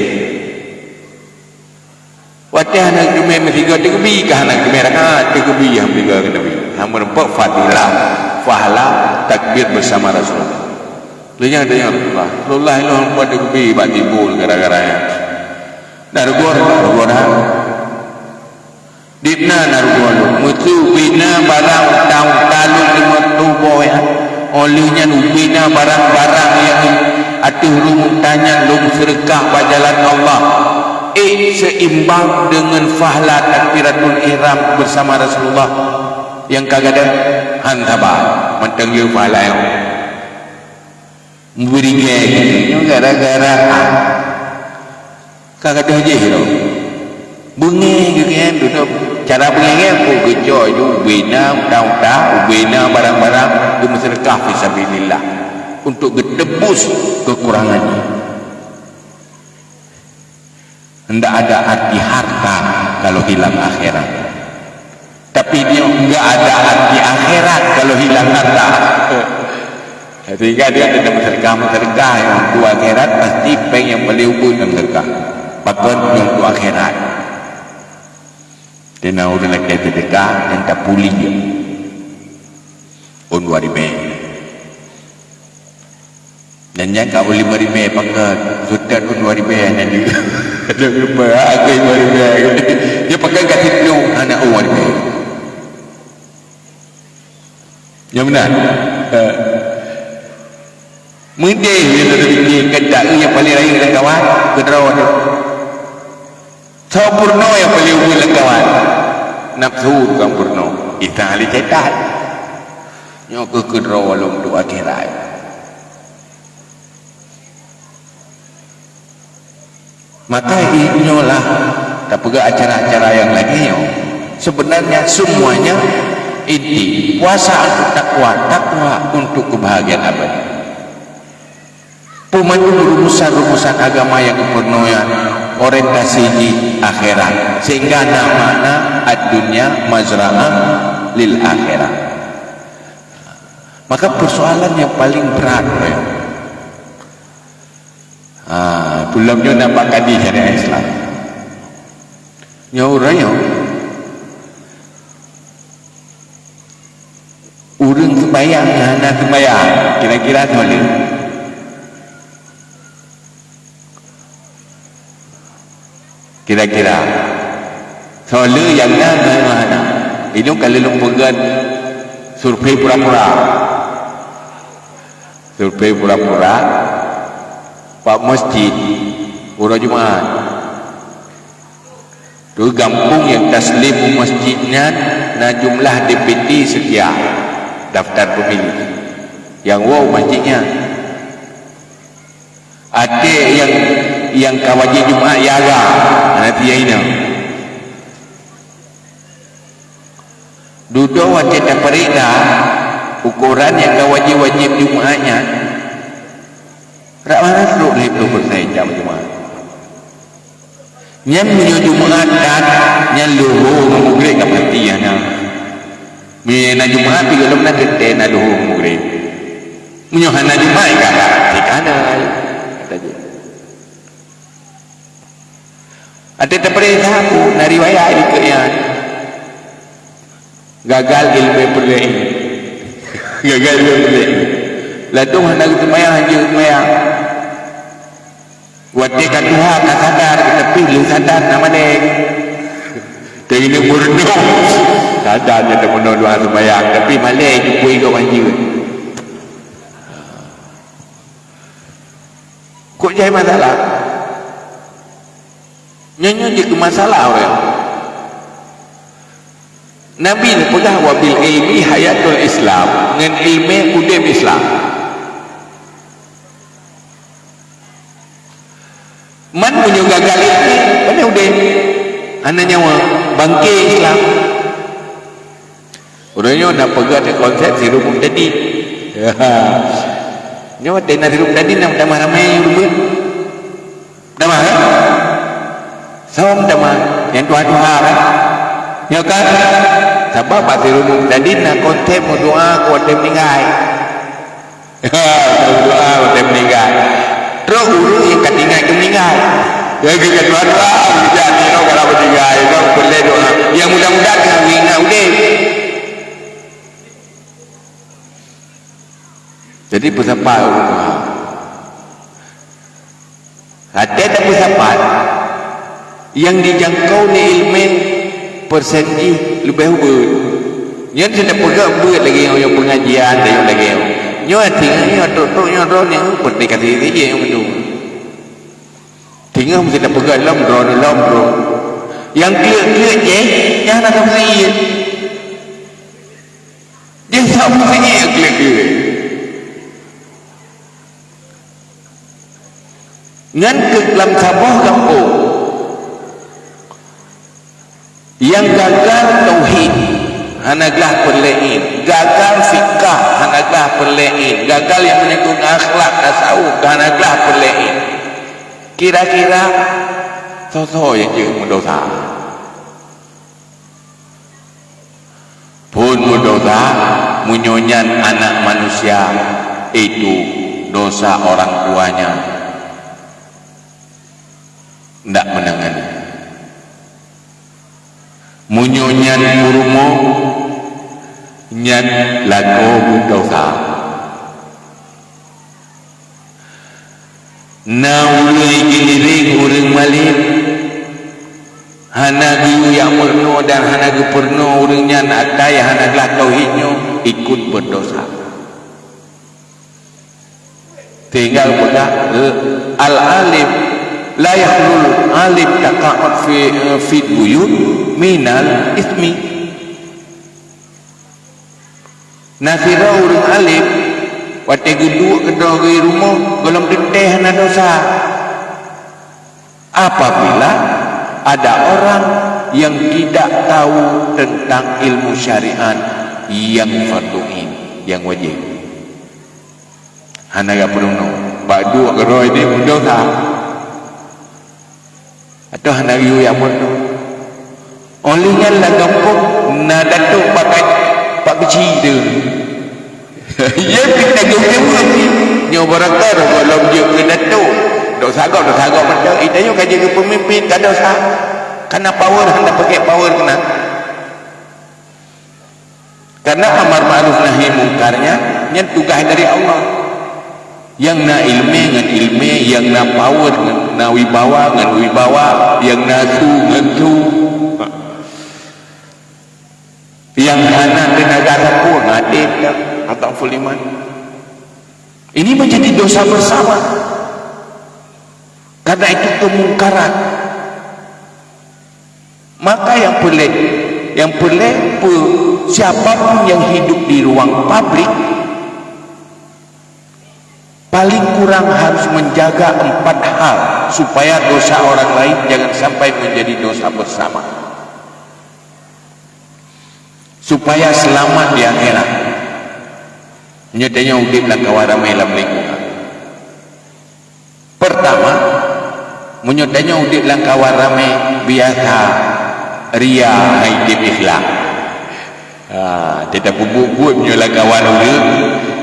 wajah anak demi mestiga digemi ke anak demi rakat digemi yang tiga ke Nabi yang menempat fadilah fahala takbir bersama Rasulullah. Lenyang dengan Rasulullah itu buat digemi buat timbul gara-garanya narugor Dipna narugolo mutu bina barang tahu taluk di tubuh ya olehnya bina barang-barang yang atuh rumah tanya lum sedekah bajalan Allah seimbang dengan fahla takbiratul ihram bersama Rasulullah yang kagada hantabar mentenggil fahla yang memberi gitu gara-gara kagada aja hero bunyi gitu duduk cara bunyi aku kecoh itu ubina ubina barang-barang itu bersedekah fisabilillah untuk gedebus kekurangannya. Hendak ada arti harta kalau hilang akhirat. tapi dia enggak ada arti akhirat kalau hilang harta. Sehingga dia tidak sedekah yang untuk akhirat, pasti peng yang paling ubun dalam sedekah. Bahkan yang untuk akhirat. Dia nak udah lagi sedekah yang tak pulih dia. On 2000. Dan yang kau 5,000 pakai sudah on 2000 nanti. Ada lupa aku 5,000. Dia pakai kasih penuh anak on 2000. Yang benar. Mending dia nak fikir kedak yang paling raya dengan kawan kederawan dia. Sempurna yang paling umum dengan kawan. Nafsu bukan purno. Kita ahli cetak. Yang kederawan untuk akhirat. Maka inyolah tak pegang acara-acara yang lain. Sebenarnya semuanya inti puasa untuk takwa, takwa untuk kebahagiaan abadi. Pemandu rumusan-rumusan agama yang kepenuhan orientasi di akhirat, sehingga namanya ad-dunya mazra'ah lil akhirat. Maka persoalan yang paling berat belumnya nampak kadi syariat Islam nyauranya urang sembayang anak sembayang kira-kira soleh. Kira-kira soleh yang mana ini kalau lumpukan survei pura-pura Pak masjid urang Jumaat tu kampung yang taslim masjidnya na jumlah DPT sekian daftar pemilih yang wow masjidnya ada yang kawajib Jumaat yaga nanti ya ini duduk wajib perintah ukuran yang kawajib Jumaatnya tak mana teruk 50% jam Jumaat yang punya Jumaat dan yang luhur mengugrek kapati mina Jumaat juga belum nak kete nak luhur mengugrek menyuhana Jumaat kata dikana kata dia ada terperintah aku nak riwayat ikutnya gagal ilmu perlain gagal ilmu perlain ladung hendak semayang haji semayang wadikan Tuhan tak sadar tapi lu sadar nama dia dia murno sadar dia tak murno doa semayang tapi malai jumpa ikut haji kok jadi masalah nyanyi je ke masalah orang Nabi ni pegang wabil ilmi hayatul Islam dengan ilmu udim Islam. Man punya gagal ini mana udim anak nyawa bangkit Islam. Orangnya nak pegang ada konsep sirup tadi. Nyawa tena sirup tadi nak damah ramai rumah. Damah kan? Som damah yang Tuhan-Tuhan kan? Ya kan? Sebab pasti rumah tadi nak konsep doa kuat meninggal. Doa kuat meninggal. Terus urus yang ketinggal ke meninggal. Jadi kedua doa jadi no kalau meninggal itu boleh doa. Yang mudah-mudahan dengan meninggal udah. Jadi bersabar doa. Ada tak bersabar yang dijangkau ni ilmu persenji lebih ubud yang tidak pegang buat lagi yang pengajian dan yang lagi yang tinggal yang drone yang seperti kata dia yang betul tinggal mesti tak pegang dalam drone yang clear je yang nak mesti dia tak mesti yang clear ngan ke dalam sabah kampung yang gagal tauhid hanaglah perlain gagal fikah hanaglah perlain gagal yang menyangkut akhlak tasawuf hanaglah perlain kira-kira sosok yang je mendosa pun berdosa menyonyan anak manusia itu dosa orang tuanya tidak menangani. Menyonyan kurmo nyan lagu dosa naulai giliring urang malin hanagu yang murno dan hanagu purno urangnya atai hanaglah tauhidnya ikut berdosa. Tinggal pada al-alim la yahlul alim taqa'ud fi buyut minal ismi. Nasira urang alim wate geduk kedua di rumah golong teteh na dosa. Apabila ada orang yang tidak tahu tentang ilmu syariat yang fardu ain, yang wajib. Hanaga penuh badu kedua ini dosa. Atau hanaga yang penuh. Olehnya lah gampang na datuk pakai pak kecil tu. Ya kita jauh-jauh ni nyobarakar kalau dia ke datuk dosa agak macam itanya kaji ke pemimpin tak dosa karena power hendak pakai power karena amar ma'ruf nahi mungkarnya nya tugas dari Allah yang na ilmi dengan ilmi yang na power na wibawa dengan wibawa yang na su dengan su yang anak tenaga sapu ngadip atau fuliman. Ini menjadi dosa bersama karena itu kemungkaran. Maka yang pelik siapapun yang hidup di ruang publik paling kurang harus menjaga 4 hal supaya dosa orang lain jangan sampai menjadi dosa bersama, supaya selamat di akhirat. Nyatanya udip lang kawaramay lam lingkungan. Pertama, menyatanya udip lang kawaramay biasa ria haidip ikhlas. Tidak bubuk-bubuk menyolah kawan orang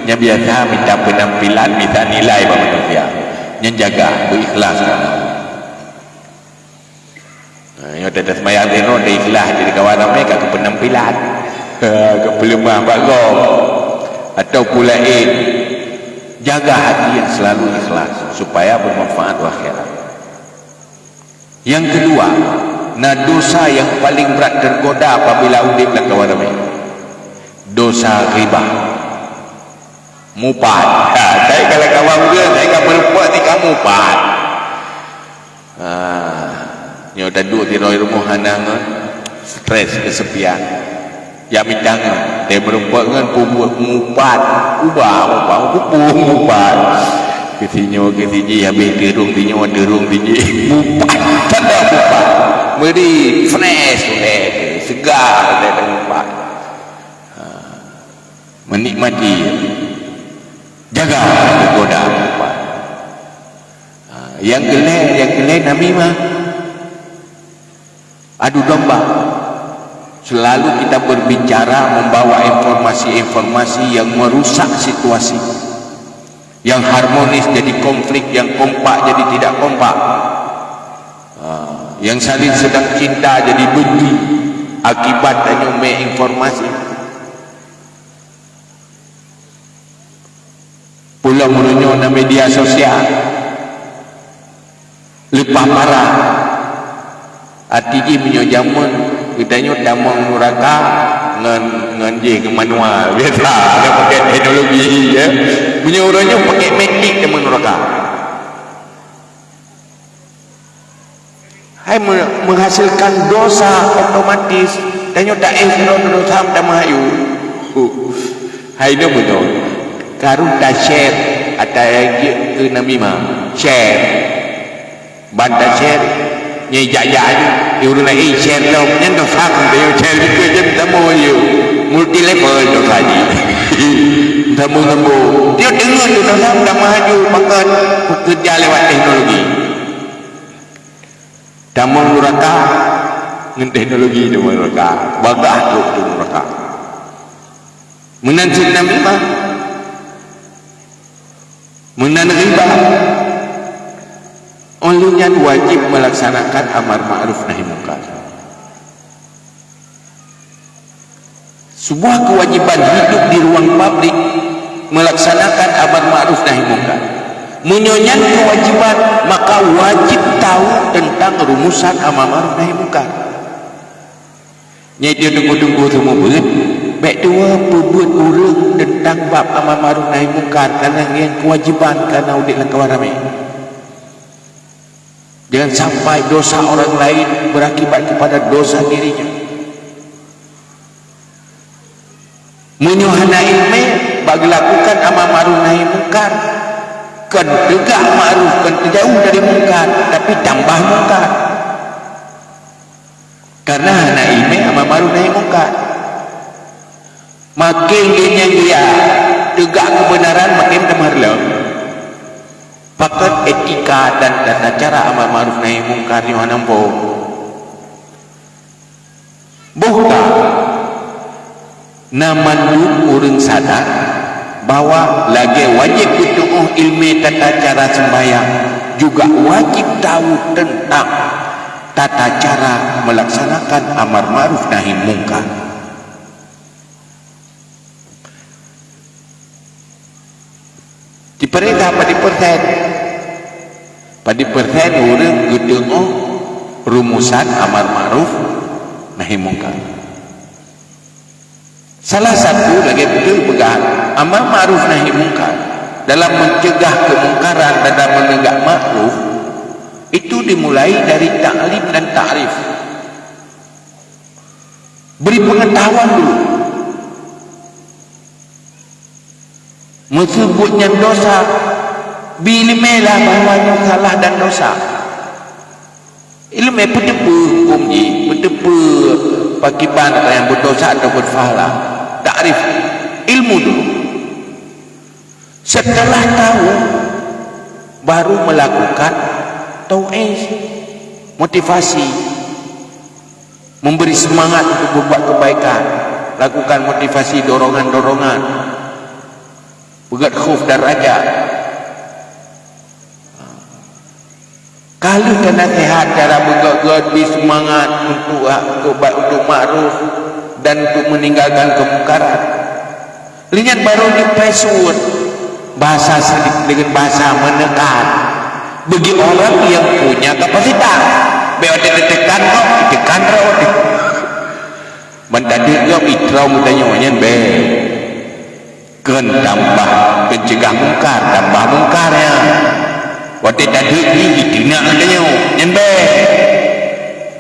nya biasa minta penampilan, minta nilai manusia nya jaga berikhlas. Nyatanya semayang tino ada ikhlas jadi kawan ramai ke penampilan ke pelemah bagong atau pula jaga hati yang selalu ikhlas supaya bermanfaat akhirat. Yang kedua, nah dosa yang paling berat tergoda apabila udip dan kawan ramai, dosa riba, mupat. Saya kalau kawan dia, saya kan berbuat ni kamu mupat. Nyoda duduk di rumah hanangan, stres kesepian. Ya mitang dia merupakan pembuat mupat ubah kupung mupat kesinyo habis derung tinyo mupat tanda mupat meri fresh segar dari mupat menikmati jaga tergoda mupat. Yang gelai namimah adu domba. Selalu kita berbicara membawa informasi-informasi yang merusak situasi, yang harmonis jadi konflik, yang kompak jadi tidak kompak, yang saling sedang cinta jadi benci akibat nyume informasi. Pulau menunjuk na media sosial lepas parah arti menyojamun kitanya damang nuraka ngan ke manual biasa dia pakai teknologi ya punya orangnya pakai metik damang nuraka hai menghasilkan dosa otomatis tanya tak dosa damayu hai dia betul karun dah share ada yang ke namimah share banda share nyai jaya you urang lain share tau nyen tau sang dia share itu je tamu you multi level tu tadi tamu dia dengar tu dah dah maju makan bekerja lewat teknologi tamu neraka dengan teknologi tu neraka bagah tu neraka menanjut namimah, menanriba. Olehnya wajib melaksanakan amar ma'ruf nahi munkar. Sebuah kewajiban hidup di ruang publik melaksanakan amar ma'ruf nahi munkar. Menyonyan kewajiban, maka wajib tahu tentang rumusan amar ma'ruf nahi munkar. Nyai dia tunggu-tunggu semua berat. Baik dua perbuat orang tentang bab amar ma'ruf nahi munkar kerana yang kewajiban kerana udik langkah ramai. Jangan sampai dosa orang lain berakibat kepada dosa dirinya. Menyuhana ilmu bagi lakukan amar ma'ruf nahi munkar, kan tegak ma'ruf, kan jauh dari munkar, tapi tambah munkar. Karena hana ilmu amar ma'ruf nahi munkar, makin dia tegak kebenaran, makin temarlah. Pakat etika dan tata cara amar ma'ruf nahi munkar yang nampo. Buka naman urang sadar bahwa lagi wajib untuk ilmu tata cara sembahyang, juga wajib tahu tentang tata cara melaksanakan amar ma'ruf nahi munkar. Diperintah pada persen orang gedeng rumusan amar ma'ruf nahi munkar. Salah satu lagi betul pegang amar ma'ruf nahi munkar dalam mencegah kemungkaran dan dalam menegak ma'ruf itu dimulai dari ta'lim dan ta'rif. Beri pengetahuan dulu. Menyebutnya dosa, bilmelah bahwa salah dan dosa. Ilmu pedepa hukum ni, pedepa pakiban yang berdosa atau berfahala. Ta'rif ilmu dulu. Setelah tahu, baru melakukan tau'id, motivasi, memberi semangat untuk berbuat kebaikan, lakukan motivasi, dorongan-dorongan, begat khuf dan raja. Kalau kena sehat cara begat-begat bersemangat untuk ma'ruf dan untuk meninggalkan kemungkaran. Lihat baru dipesut bahasa sedikit dengan bahasa menekan bagi orang yang punya kapasitas. Biar ditekan kok, ditekan kok. Mendadak kau itrau mutanya be. Ken tambah pencegah mungkar, tambah mungkarnya. Waktu tadi ini tidak adanya nyembe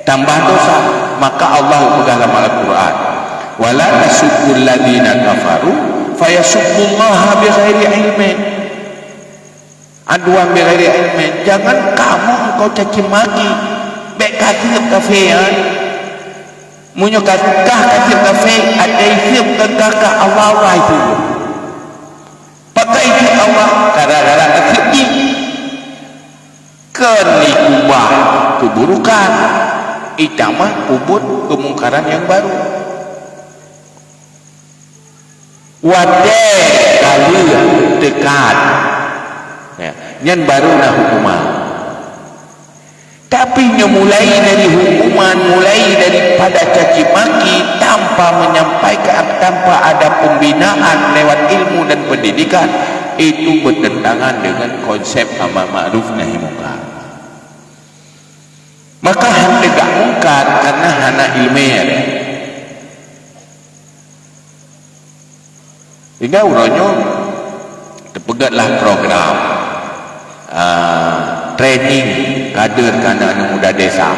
tambah dosa. Maka Allah pegang dalam Al-Quran, wala tasubul ladina kafaru fayasubbullaha bighairi ilmin. Aduan bighairi ilmin. Jangan kamu engkau caci maki baik kafir kafiran. Munyo kafir kafir ada isip kekah Allah itu. Pakai itu Allah gara-gara kafir ini kenikubah keburukan, itamah ubud kemungkaran yang baru. Wadah kali dekat, ya, yang baru nah hukuman. Tapi mulai dari hukuman, mulai daripada caci maki tanpa menyampaikan, tanpa ada pembinaan lewat ilmu dan pendidikan, itu bertentangan dengan konsep amar ma'ruf nahi munkar. Maka hendak tegak munkar karena hana ilmiah. Hingga uronyo terpegatlah program training kader kanak anak muda desa.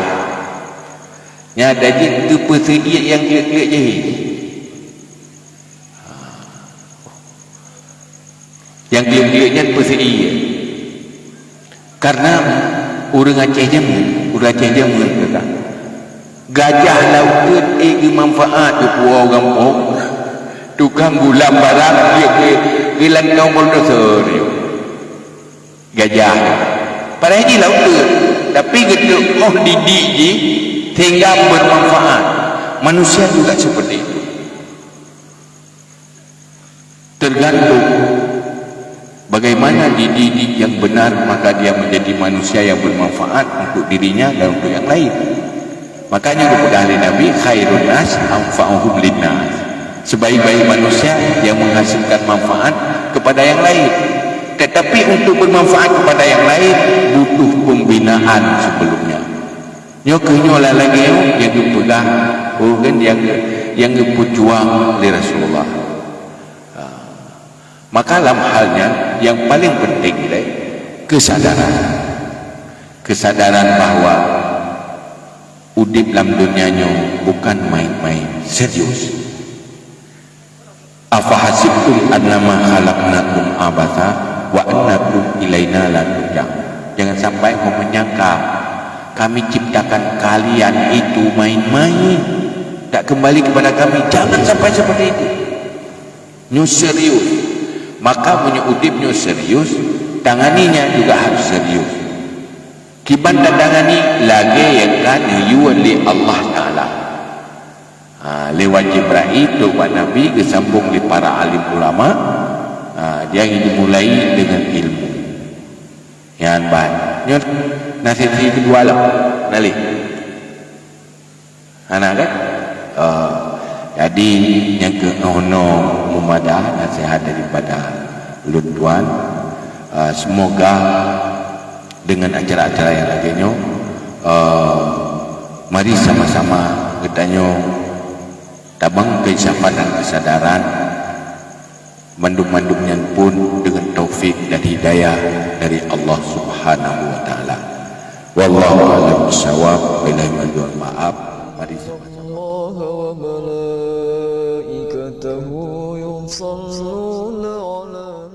Nya ada je kepersediaan yang klik-klik je. Yang klik-kliknya persediaan. Karena orang Aceh jaman kata gajah laut manfaat di pulau kampung tukang gulam barang dia gilang kau berdosa gajah pada ini laut tapi geduk didik je sehingga bermanfaat. Manusia juga seperti itu. tergantung bagaimana dididik yang benar, maka dia menjadi manusia yang bermanfaat untuk dirinya dan untuk yang lain. Makanya kepada ahli Nabi, khairun nas anfa'uhum linnas, sebaik-baik manusia yang menghasilkan manfaat kepada yang lain. Tetapi untuk bermanfaat kepada yang lain butuh pembinaan sebelumnya. Nyokenyolah lagi yang dipegang kan yang berjuang di Rasulullah. Maka dalam halnya yang paling penting kesadaran bahwa udip dalam dunianya bukan main-main, serius. Afahasibtum annama khalaqnakum abatha wa annakum ilaina la turja'un. Jangan sampai kau menyangka kami ciptakan kalian itu main-main, tak kembali kepada kami. Jangan sampai seperti itu. Nyu serius. Maka punya udipnya serius, tanganinya juga harus serius. Kiban dan tangani lagi yang kan yuwali Allah Ta'ala. Lewat Jibril tu buat Nabi kesambung di para alim ulama. Dia dimulai dengan ilmu yang baik. Nasihat kedua lah nali anak kan. Jadi yang ke-6 mumadah nasihat daripada ulun tuan. Semoga dengan acara-acara yang lainnya mari sama-sama katanya tabang keinsafan dan kesadaran, mandum-mandumnya pun dengan taufik dan hidayah dari Allah Subhanahu wa taala. Wallahu a'lam bishawab. Billahi wal maaf. Mari sama-sama. Allah wa malaikatahu yusalluna ala